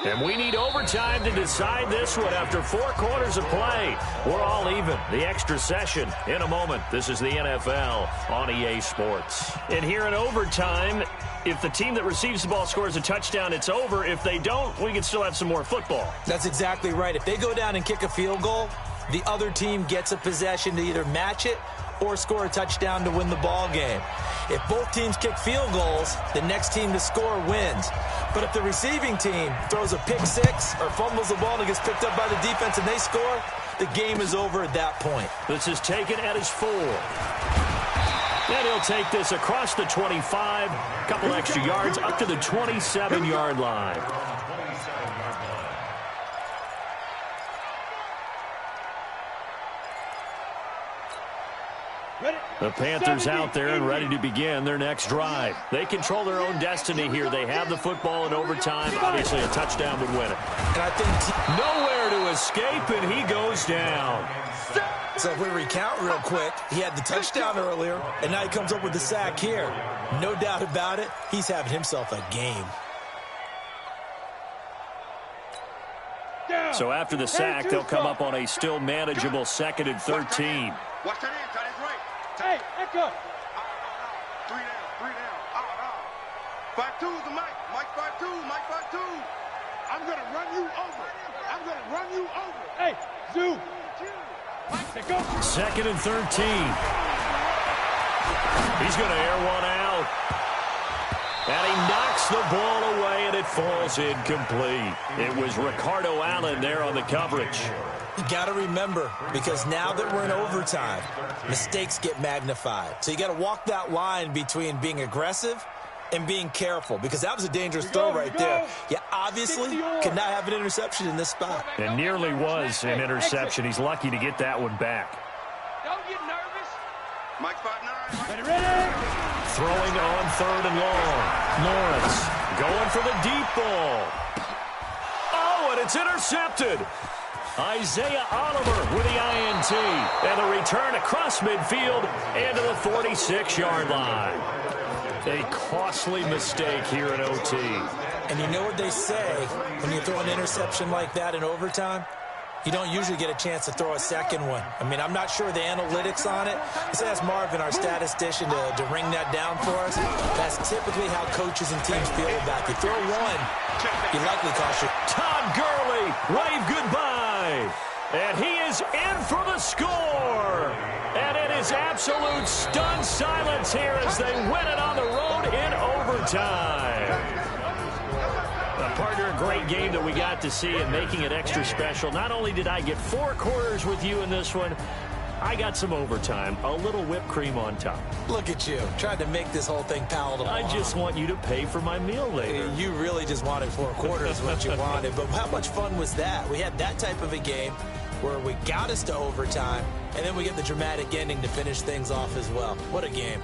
[SPEAKER 2] And we need overtime to decide this one after 4 quarters of play. We're all even. The extra session in a moment. This is the NFL on EA Sports. And here in overtime, if the team that receives the ball scores a touchdown, it's over. If they don't, we can still have some more football.
[SPEAKER 3] That's exactly right. If they go down and kick a field goal, the other team gets a possession to either match it or score a touchdown to win the ball game. If both teams kick field goals, the next team to score wins. But if the receiving team throws a pick 6 or fumbles the ball and it gets picked up by the defense and they score, the game is over at that point.
[SPEAKER 2] This is taken at his 4. And he'll take this across the 25, a couple extra yards up to the 27-yard line. The Panthers out there and ready to begin their next drive. They control their own destiny here. They have the football in overtime. Obviously, a touchdown would win it.
[SPEAKER 3] And I think
[SPEAKER 2] nowhere to escape, and he goes down.
[SPEAKER 3] So if we recount real quick, he had the touchdown earlier, and now he comes up with the sack here. No doubt about it, he's having himself a game.
[SPEAKER 2] So after the sack, they'll come up on a still manageable 2nd and 13.
[SPEAKER 6] Watch that in, got his right.
[SPEAKER 5] Hey, Echo.
[SPEAKER 6] 3 down. 5-2 the Mike. Mike 5-2. Mike 5-2. I'm going to run you over.
[SPEAKER 5] Hey, Zoo. Mike, say go.
[SPEAKER 2] 2nd and 13. He's going to air one out. And he knocks the ball away, and it falls incomplete. It was Ricardo Allen there on the coverage.
[SPEAKER 3] You got to remember, because now that we're in overtime, mistakes get magnified. So you got to walk that line between being aggressive and being careful, because that was a dangerous throw right there. You obviously cannot have an interception in this spot.
[SPEAKER 2] And nearly was an interception. He's lucky to get that one back.
[SPEAKER 5] Don't get nervous.
[SPEAKER 6] Mike 5'9".
[SPEAKER 5] Ready.
[SPEAKER 2] Throwing on 3rd and long. Lawrence going for the deep ball. Oh, and it's intercepted. Isaiah Oliver with the INT. And the return across midfield and to the 46-yard line. A costly mistake here in OT.
[SPEAKER 3] And you know what they say when you throw an interception like that in overtime? You don't usually get a chance to throw a second one. I mean, I'm not sure the analytics on it. Let's ask Marvin, our statistician, to ring that down for us. That's typically how coaches and teams feel about you. Throw one, you likely cost you.
[SPEAKER 2] Todd Gurley, wave goodbye. And he is in for the score. And it is absolute stunned silence here as they win it on the road in overtime. Partner, a great game that we got to see and making it extra special. Not only did I get 4 quarters with you in this one, I got some overtime, a little whipped cream on top.
[SPEAKER 3] Look at you, tried to make this whole thing palatable.
[SPEAKER 2] I just want you to pay for my meal later.
[SPEAKER 3] You really just wanted 4 quarters, what you wanted. But how much fun was that? We had that type of a game where we got us to overtime, and then we get the dramatic ending to finish things off as well. What a game.